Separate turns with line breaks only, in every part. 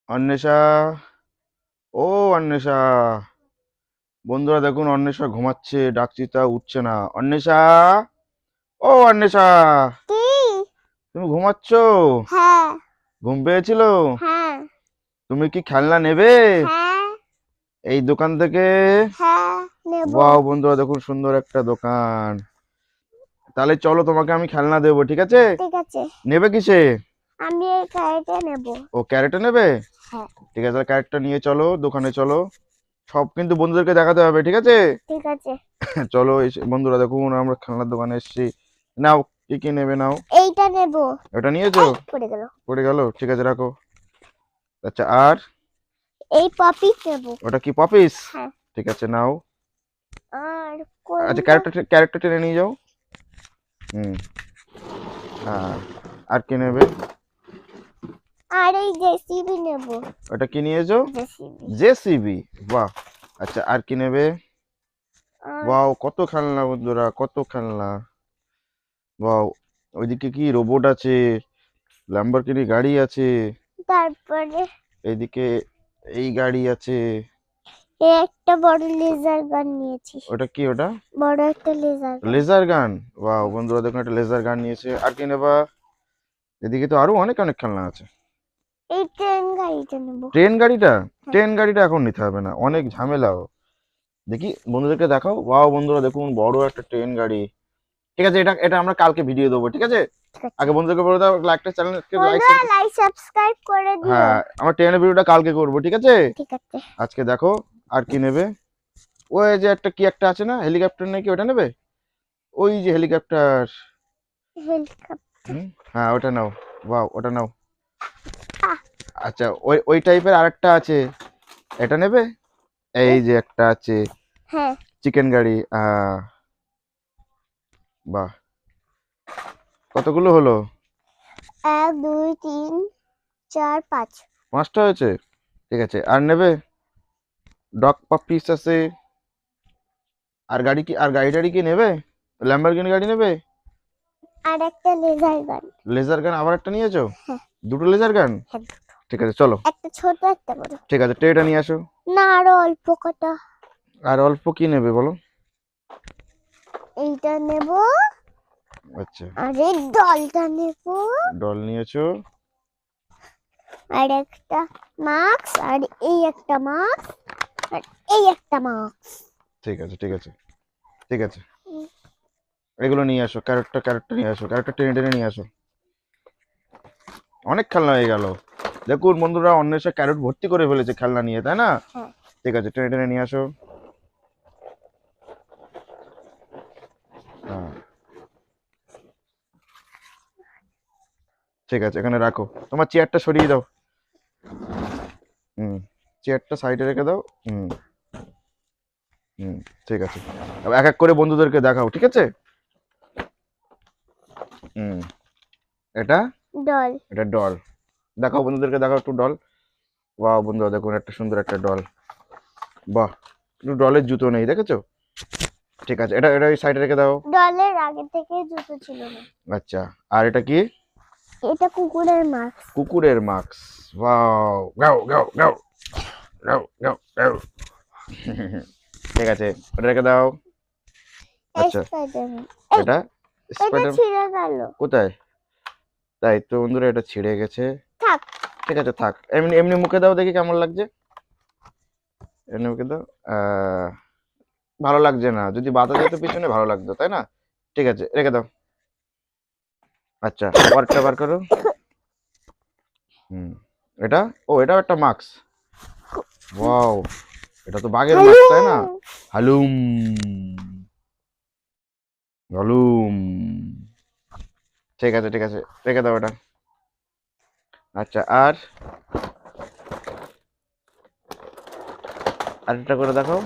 অন্বেষা, ও অন্বেষা, বন্ধুরা দেখুন অন্বেষা ঘুমাচ্ছে, ডাকছি তা উঠছে না। অন্বেষা, ও অন্বেষা,
কি?
তুমি ঘুমাচ্ছ?
হ্যাঁ।
ঘুম পেয়েছিল?
হ্যাঁ।
তুমি কি খেলনা নেবে
হ্যাঁ।
এই দোকান থেকে?
হ্যাঁ, নেব।
ওয়াও বন্ধুরা দেখুন সুন্দর একটা দোকান। তাহলে চলো তোমাকে আমি খেলনা দেবো, ঠিক আছে?
ঠিক আছে,
নেবে কিসে?
আমি এই গাড়িটা নেব।
ও ক্যারেটে নেবে?
হ্যাঁ।
ঠিক আছে, তাহলে ক্যারেটটা নিয়ে চলো দোকানে, চলো। সব কিন্তু বন্ধুদেরকে দেখাতে হবে, ঠিক আছে?
ঠিক আছে,
চলো বন্ধুরা দেখুন আমরা খেলনার দোকানে এসেছি। নাও, কি কি নেবে নাও।
এইটা নেব।
ওটা নিয়েছো?
এই পড়ে গেল।
পড়ে গেল, ঠিক আছে রাখো। আচ্ছা, আর
এই পপি নেব।
ওটা কি পপিস?
হ্যাঁ।
ঠিক আছে নাও।
আর
আচ্ছা,
কোনটা?
ক্যারেক্টার টেনে নিয়ে যাও। হুম। আর আর কি নেবে?
আর এই জেসিবি নেব।
ওটা কি নিয়েছো?
জেসিবি।
জেসিবি, বাহ। আচ্ছা, আর কি নেবে?
আর
বাও, কত খেলনা বন্ধুরা, কত খেলনা। বাও, ওইদিকে কি রোবট আছে, ল্যাম্বরগিনি গাড়ি আছে,
তারপরে
এইদিকে এই গাড়ি আছে।
এই একটা বড় লেজার গান নিয়েছি।
ওটা কি ওটা?
বড় একটা লেজার গান।
লেজার গান, বাও বন্ধুরা দেখুন একটা লেজার গান নিয়েছে। আর কি নেবা? এদিকে তো আরো অনেক অনেক খেলনা আছে।
এই ট্রেন গাড়িটা নেব।
ট্রেন গাড়িটা?
হ্যাঁ।
ট্রেন গাড়িটা এখন নিতে হবে না, অনেক ঝামেলাও। দেখি বন্ধুদেরকে দেখাও। ওয়াও বন্ধুরা দেখুন বড় একটা ট্রেন গাড়ি। ঠিক আছে, এটা এটা আমরা কালকে ভিডিও দেবো, ঠিক আছে?
ঠিক আছে,
আগে বন্ধুদেরকে বলে দাও একটা চ্যানেলকে লাইক।
বন্ধুরা লাইক সাবস্ক্রাইব করে দিও।
হ্যাঁ, আমার ট্রেনের ভিডিওটা কালকে করবো, ঠিক আছে?
ঠিক আছে।
আজকে দেখো আর কি নেবে। ওই যে একটা কি একটা আছে না, হেলিকপ্টার নাকি, ওটা নেবে? ওই যে হেলিকপ্টার।
হেলিকপ্টার।
হ্যাঁ ওটা নাও। বাহ, ওটা নাও।
আহ,
আচ্ছা, ওই ওই টাইপের আরেকটা আছে, এটা নেবে? এই যে একটা আছে,
হ্যাঁ।
চিকেন গাড়ি। বাহ, কতগুলো হলো?
1 2 3 4 5।
পাঁচটা হয়েছে, ঠিক আছে। আর নেবে? ডগ পাপিস আছে। আর গাড়ি কি, আর গাড়ি টাড়ি কি নেবে? ল্যাম্বরগিনি গাড়ি নেবে?
আর একটা লেজার গান।
লেজার গান আবার একটা নিয়েছো?
হ্যাঁ।
দুটো লেজার গান?
হ্যাঁ,
ঠিক আছে চলো।
একটা ছোট একটা বড়।
ঠিক আছে, ট্রেটা নিয়ে আসো।
না, আরো অল্প কটা।
আর অল্প কি নেবে বলো?
এইটা নেব।
আচ্ছা,
আর এই ডলটা নেব।
ডল নিয়েছো।
আর একটা মাস্ক। আর এই একটা মাস্ক। আর এই একটা মাস্ক।
ঠিক আছে, ঠিক আছে, ঠিক আছে। এগুলো নিয়ে আসো, ক্যারেক্টার নিয়ে আসো, ক্যারেক্টার টেনে টেনে নিয়ে আসো। অনেক খেলনা হয়ে গেল। দেখুন বন্ধুরা অন্বেষা ক্যারেট ভর্তি করে ফেলেছে খেলনা নিয়ে, তাই না?
হ্যাঁ।
ঠিক আছে, টেনে টেনে নিয়ে আসো। হ্যাঁ, ঠিক আছে, এখানে রাখো। তোমার চেয়ারটা সরিয়ে দাও। হুম, চেয়ারটা সাইডে রেখে দাও। হুম। হুম, ঠিক আছে। এবার এক এক করে বন্ধুদেরকে দেখাও, ঠিক আছে? হুম, এটা
ডল।
এটা ডল। দেখাও বন্ধুদেরকে, দেখাও একটু ডল। বাহ বন্ধুরা দেখুন একটা সুন্দর একটা ডল। বাহ, কিন্তু ডলের জুতো নেই, দেখেছো? ঠিক আছে, এটা এটা সাইডে রেখে দাও।
ডলের আগে থেকে জুতো ছিল না।
আচ্ছা, আর এটা কি?
এটা কুকুরের মাস্ক।
কুকুরের মাস্ক। ওয়াও, গাও গাও গাও গাও গাও গাও। ঠিক আছে, ওটা রেখে দাও। আচ্ছা,
স্পাইডারম্যান।
এটা
এটা
স্পাইডার
ছিঁড়ে গেল।
কোথায়? তাই তো বন্ধুরা, এটা ছিঁড়ে গেছে।
থাক।
ঠিক আছে থাক, এমনি এমনি মুখে দাও দেখি কেমন লাগছে। এমনি মুখে দাও। আহ, ভালো লাগছে না, যদি বাতা যেত পিছনে ভালো লাগতো, তাই না? ঠিক আছে, রেখে দাও। আচ্ছা, পরেরটা বার করো। হুম, এটা, ও এটাও একটা মাস্ক। ওয়াও, এটা তো বাঘের মাস্ক, তাই না? হালুম হালুম। ঠিক আছে, ঠিক আছে, রেখে দাও এটা। আচ্ছা, আর আরেকটা করে দেখাও।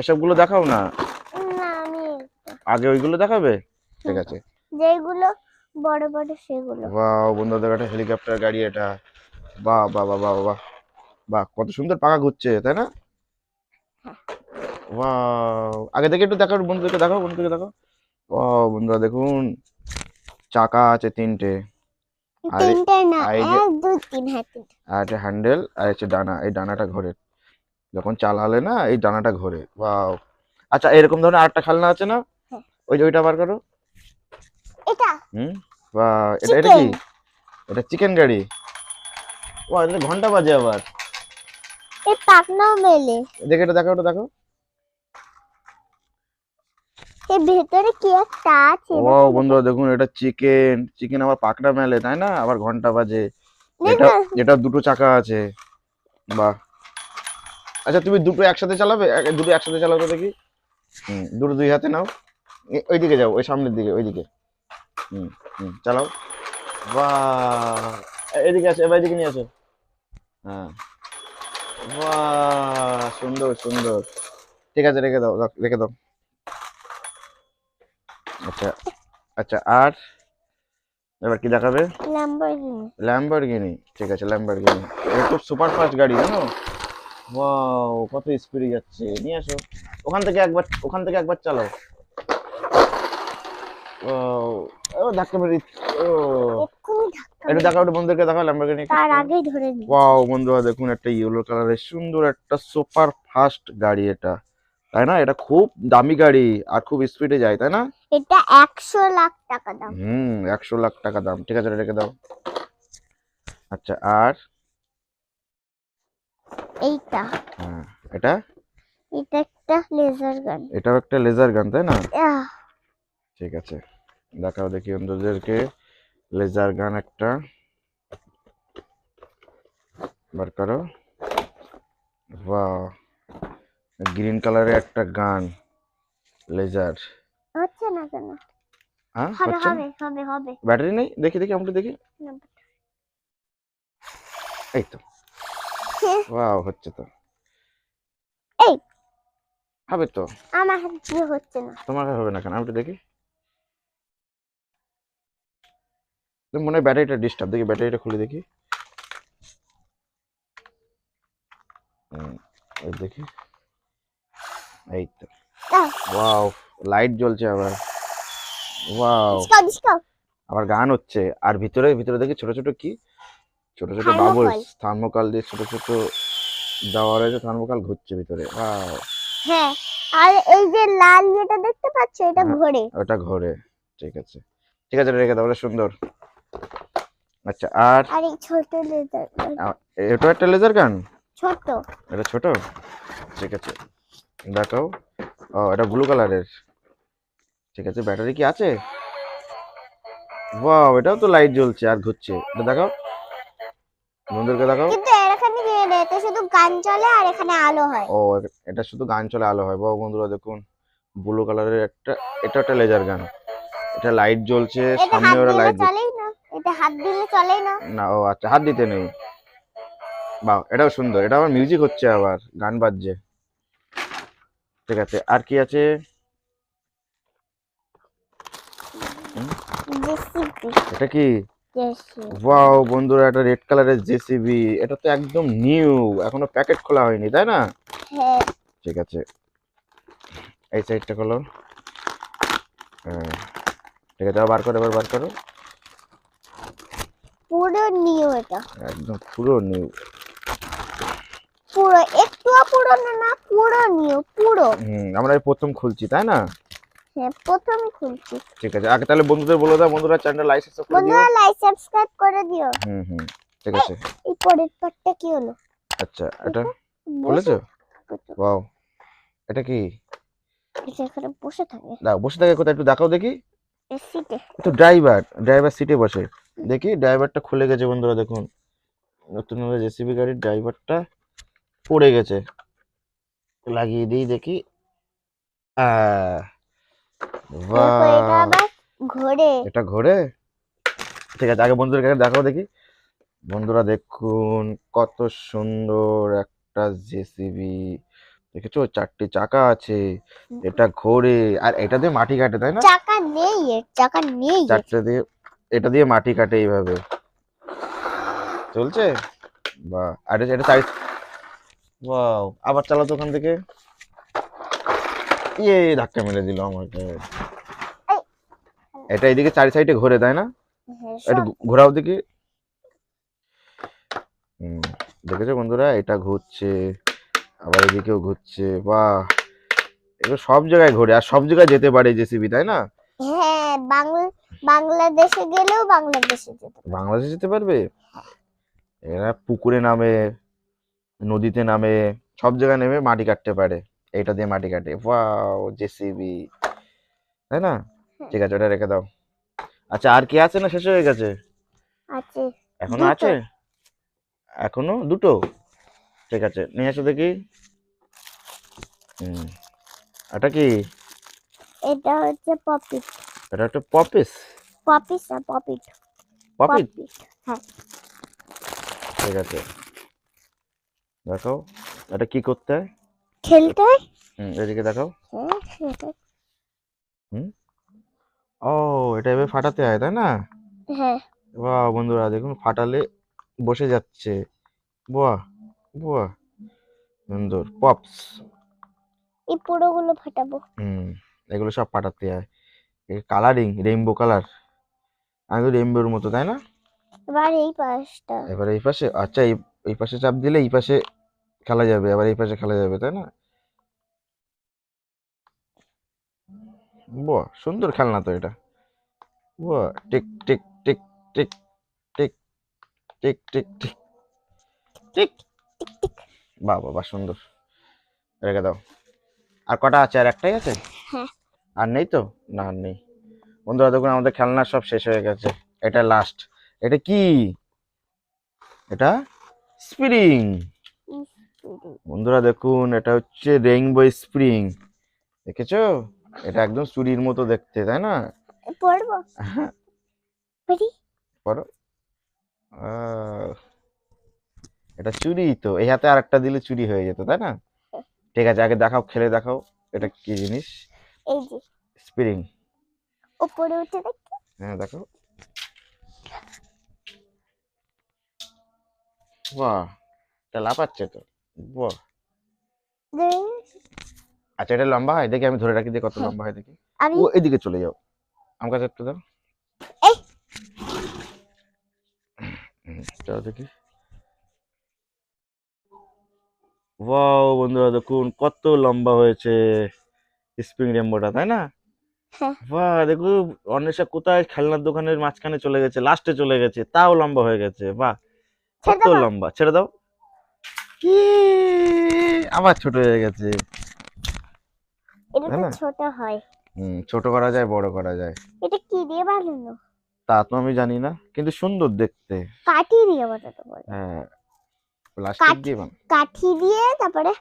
এসবগুলো দেখাও না,
না, আমি
আগে ওইগুলো দেখাবে। ঠিক
হুম,
আছে।
যেগুলো বড় বড় সেগুলো।
বাহ বন্ধুদের একটা হেলিকপ্টার গাড়ি এটা। বাহ বাহ বাহ বাহ বাহ। বাহ, কত সুন্দর পাখা ঘুরছে, তাই না?
হ্যাঁ।
বাহ, আগে থেকে একটু দেখাও বন্ধুদেরকে, দেখাও বন্ধুদেরকে দেখাও। বাহ বন্ধুরা দেখুন, চাকা আছে তিনটে। আর
তিনটে না,
আর এই যে
1 2 3, হ্যাঁ 3টে।
আর একটা হ্যান্ডেল আর হচ্ছে ডানা, এই ডানাটা ঘোরে, যখন চালালে না এই ডানাটা ঘোরে। ওয়াও। আচ্ছা এরকম ধরনের আরেকটা খেলনা আছে না,
হ্যাঁ।
ওই যে ওইটা বার করো।
এটা
হুম। বা এটা কি?
চিকেন।
এটা চিকেন গাড়ি। ও এটা ঘন্টা বাজে আবার।
এই পাখনাও মেলে।
দেখে এটা দেখো, ওটা দেখো।
এর ভেতরে কি একটা আছে
ও
দেখো।
বন্ধুরা দেখুন, এটা চিকেন, চিকেন আবার পাকড়া মেলে তাই না, আবার ঘন্টা বাজে।
না
এটা
না,
এটা দুটো চাকা আছে। বাহ। আচ্ছা তুমি দুটো একসাথে চালাবে, দুটো একসাথে চালাও তো দেখি। দুটো দুই হাতে নাও, ওইদিকে যাও, ওই সামনের দিকে, ওইদিকে। হুম। চালাও। বাহ। এদিকে আসো, এবার এদিকে নিয়ে আসো। হ্যাঁ। বাহ, সুন্দর সুন্দর। ঠিক আছে, রেখে দাও, রেখে দাও। আচ্ছা আচ্ছা, আর এবার কি দেখাবে?
ল্যাম্বরগিনি।
ল্যাম্বরগিনি, ঠিক আছে ল্যাম্বরগিনি। এটা খুব সুপার ফাস্ট গাড়ি জানো। ওয়াও, কত স্পিডে যাচ্ছে, নিয়ে আসো। ওখান থেকে একবার চালাও। ও, ও ধাক্কা মেরে দিচ্ছে। ও,
এক্ষুনি ধাক্কা
এটা
মেরে
দেখাও, ওটা বন্ধুদেরকে দেখাও ল্যাম্বরগিনি।
তার আগেই ধরে নিয়েছে।
ওয়াও বন্ধুরা দেখুন, একটা ইয়েলো কালারের সুন্দর একটা সুপার ফাস্ট গাড়ি এটা, তাই না? এটা খুব দামি গাড়ি আর খুব স্পিডে যায়, তাই না?
এটা 100 লাখ টাকা দাম।
100 লাখ টাকা দাম। ঠিক আছে, এটা রেখে দাও। আচ্ছা, আর
এইটা
হ্যাঁ, এটা
এটা একটা লেজার গান।
এটাও একটা লেজার গান, তাই না? ঠিক আছে, দেখাও দেখি বন্ধুদেরকে। লেজার গান একটা বার করো। বাহ, গ্রিন কালারের একটা গান, লেজার।
হচ্ছে না কেন?
হ্যাঁ,
হবে
হচ্ছে না?
হবে হবে হবে।
ব্যাটারি নেই, দেখি দেখি আমরা দেখি।
না,
এই তো,
হ্যাঁ,
ওয়াও, হচ্ছে তো।
এই
হবে তো।
আমার হাত দিয়ে হচ্ছে না।
তোমার হবে না কেন, আমি একটু দেখি। তো মনে হয় ব্যাটারিটা ডিস্টার্ব, দেখি ব্যাটারিটা খুলে দেখি। এই দেখি, এই তো।
আহ,
ওয়াও, লাইট জ্বলছে আবার। ওয়াও,
ডিসকাও ডিসকাও।
আবার গান হচ্ছে। আর ভিতরে ভিতরে দেখি ছোট ছোট কি, ছোট ছোট
থার্মোকল।
বাবলস, থার্মোকল দিয়ে ছোট ছোট দেওয়া রয়েছে, থার্মোকল ঘুরছে ভিতরে। ওয়াও।
হ্যাঁ, আর এই যে লাল ইয়েটা দেখতে পাচ্ছ, এটা
হ্যাঁ,
ঘোরে।
ওটা ঘোরে। ঠিক আছে, ঠিক আছে, রেখে দাও, ওটা সুন্দর। আচ্ছা, আর
আর এই ছোট লেজার
এটা একটা লেজার গান।
ছোট।
এটা ছোট, ঠিক আছে, দেখাও। ও, এটা ব্লু কালারের। ঠিক আছে, ব্যাটারি কি আছে? ওয়াও, এটাও তো লাইট জ্বলছে আর ঘুরছে। এটা দেখাও, বন্ধুদেরকে দেখাও।
কিন্তু এখানে কি এতে শুধু গান চলে আর এখানে আলো হয়।
ও, এটা শুধু গান চলে, আলো হয়। বাহ বন্ধুরা দেখুন, ব্লু কালারের একটা, এটা একটা লেজার গান। এটা লাইট জ্বলছে,
এটা
সামনে
হাত
ওরা
দিলে
লাইট
চলেই না। এটা হাত দিলে চলেই না।
না, ও আচ্ছা, হাত দিতে নেই। বাহ, এটাও সুন্দর, এটা আবার মিউজিক হচ্ছে, আবার গান বাজছে। ঠিক আছে, আর কি আছে?
জেসিবি।
এটা কি?
জেসিবি।
ওয়াও বন্ধুরা, এটা রেড কালারের জেসিবি। এটা তো একদম নিউ, এখনো প্যাকেট খোলা হয়নি, তাই না?
হ্যাঁ,
ঠিক আছে, এই সাইডটা খোলো। হ্যাঁ, ঠিক আছে, আবার বার করো, এবার বার করো।
পুরো নিউ এটা।
একদম পুরো নিউ।
পুরো, একটুও পুরনো না, পুরো নিউ পুরো।
আমরা এই প্রথম খুলছি, তাই না?
হ্যাঁ, প্রথমে খুলছি।
ঠিক আছে, আগে তাহলে বন্ধুদের বলে দাও, বন্ধুরা চ্যানেল লাইক সাবস্ক্রাইব করে দিও।
বন্ধুরা লাইক সাবস্ক্রাইব করে দিও।
ঠিক আছে।
এই পরের পার্টটা কি হলো?
আচ্ছা, এটা
বসে
খুলেছো? ওয়াও, এটা কি?
এটা এখানে বসে থাকে
দাও, বসে থাকে কোথায়, একটু দেখাও দেখি।
এই সিটে।
তো ড্রাইভার সিটে বসে। দেখি, ড্রাইভারটা খুলে গেছে বন্ধুরা দেখুন, নতুন জেসিবি গাড়ির ড্রাইভারটা পড়ে গেছে। লাগিয়ে দিই দেখি। আহ,
দেখো এটা
বাহ,
আবার ঘোরে।
এটা ঘোরে। ঠিক আছে, আগে বন্ধুদেরকে দেখাও দেখি। বন্ধুরা দেখুন, কত সুন্দর একটা জেসিবি। দেখেছো, 4টে চাকা আছে, এটা ঘোরে আর এটা দিয়ে মাটি কাটে, তাই না?
চাকা নেই এর, চাকা নেই এর।
4টে দিয়ে, এটা দিয়ে মাটি কাটে এইভাবে চলছে। বাহ, আর এটা চাই। ওয়াও, আবার চালাতো ওখান থেকে। ইয়ে, ধাক্কা মেরে দিল আমাকে।
এই,
এটা এদিকে চারি সাইডে ঘোরে, তাই না?
হ্যাঁ,
একটু
সব।
ঘোরাও দেখি। হুম, দেখেছো বন্ধুরা, এটা ঘুরছে, আবার এদিকেও ঘুরছে। বাহ, এগুলো সব জায়গায় ঘোরে আর সব জায়গায় যেতে পারে জেসিবি, তাই না?
হ্যাঁ, বাংলাদেশে গেলেও বাংলাদেশে যেতে পারে।
বাংলাদেশে যেতে পারবে। এরা পুকুরে নামে, নদীতে নামে, সব জায়গায় নেমে মাটি কাটতে পারে। এটা দিয়ে মাটি কাটে। ওয়াও, জেসিবি, তাই না?
হ্যাঁ,
ঠিক আছে, ওটা রেখে দাও। আচ্ছা, আর কি আছে না শেষ হয়ে গেছে?
আছে
এখনো
দুটো।
আছে? এখনো দুটো? ঠিক আছে, নিয়ে এসো দেখি। হুম, এটা কি?
এটা হচ্ছে পপিট।
এটা একটা পপিস।
পপিস না পপিট।
পপিট,
পপিট। হ্যাঁ,
ঠিক আছে, দেখাও এটা কি করতে হয়।
খেলতে হয়।
এদিকে দেখাও।
হ্যাঁ, হ্যাঁ,
হুম, ও, এটা এভাবে ফাটাতে হয়, তাই না?
হ্যাঁ।
বাহ বন্ধুরা, দেখুন ফাটালে বসে যাচ্ছে। বাহ, বাহ, সুন্দর পপস।
এই পুরোগুলো ফাটাবো।
হুম, এগুলো সব ফাটাতে হয়। কালারিং রেইনবো কালার, আমি রেইনবোর মতো, তাই না?
এবার এই পাশটা।
এবার এই পাশে, আচ্ছা, এই পাশে চাপ দিলে এই পাশে খেলা যাবে, আবার এই পাশে খেলা যাবে, তাই না? বাহ, সুন্দর খেলনা তো এটা। বাহ, tick tick tick tick tick tick tick tick tick. বাহ বাহ বাহ, সুন্দর, রেখে দাও। আর কটা আছে? আর একটাই আছে?
হ্যাঁ।
আর নেই তো? না, আর নেই। বন্ধুরা দেখুন, আমাদের খেলনা সব শেষ হয়ে গেছে। এটা লাস্ট। এটা কি? এটা স্প্রিং। বন্ধুরা দেখুন, এটা হচ্ছে রেইনবো স্প্রিং। দেখেছো? এটা একদম চুড়ির মতো দেখতে, তাই না?
পড়বো। পড়ি।
পরো। আহ, এটা চুড়ি তো, এই হাতে আর একটা দিলে চুড়ি হয়ে যেত, তাই না? ঠিক আছে, আগে দেখাও, খেলে দেখাও, এটা কি জিনিস।
এই যে
স্প্রিং।
উপরে উঠে দেখ।
হ্যাঁ, দেখো। বাহ, এটা লাফাচ্ছে তো। বাহ। আচ্ছা, এটা লম্বা হয় দেখি, আমি ধরে রাখি যে কত
হ্যাঁ,
লম্বা হয় দেখি।
আমি
ও, এদিকে চলে যাও, আমার কাছে একটু দাও।
এই
চলো দেখি। ওয়াও বন্ধুরা দেখুন, কত লম্বা হয়েছে স্প্রিং রেমবোটা, তাই না?
হ্যাঁ,
বাহ, দেখো, অন্বেষা কোথায় খেলনার দোকানের মাঝখানে চলে গেছে, লাস্টে চলে গেছে, তাও লম্বা হয়ে গেছে। বাহ,
ছেড়ে
কত
দেবো।
লম্বা, ছেড়ে দাও। আবার ছোট হয়ে গেছে,
এটা
তাই
তো
না?
ছোট হয়।
ছোট করা যায়, বড় করা যায়।
এটা কি দিয়ে বানানো?
তা তো আমি জানি না, কিন্তু সুন্দর দেখতে।
কাঠি দিয়ে বানাতে বলে।
হ্যাঁ, প্লাস্টিক
কাঠ
দিয়ে বানানো।
কাঠি দিয়ে তারপরে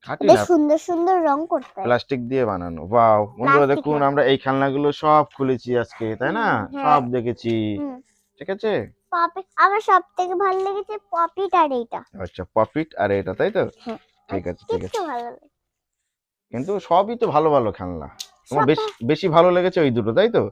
খাঁটি
ওদের
না,
সুন্দর সুন্দর রং করতে হয়।
প্লাস্টিক দিয়ে বানানো। বাও বন্ধুরা
প্লাস্টিক
দেখুন,
না।
আমরা এই খেলনাগুলো সব খুলেছি আজকে, তাই না?
হ্যাঁ।
সব দেখেছি।
হুম।
ঠিক আছে।
পপি আমার সব থেকে ভালো লেগেছে পপিট আর এইটা।
আচ্ছা, পপিট আর এটা, তাই তো?
হ্যাঁ, আর
ঠিক আছে, ঠিক
কিচ্ছু
আছে।
ভালো লাগে।
কিন্তু সবই তো ভালো ভালো খেলনা। তোমার
সব
বেশি বেশি ভালো লেগেছে ওই দুটো, তাই তো?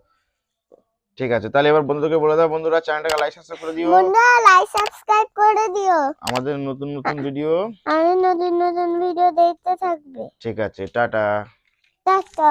ঠিক আছে, তাহলে এবার বন্ধুদেরকে বলে দাও, বন্ধুরা চ্যানেলটাকে লাইক সাবস্ক্রাইব করে দিও।
বন্ধুরা লাইক সাবস্ক্রাইব করে দিও।
আমাদের নতুন নতুন ভিডিও।
আমি নতুন নতুন ভিডিও দেখতে থাকবে।
ঠিক আছে, টাটা।
টাটা।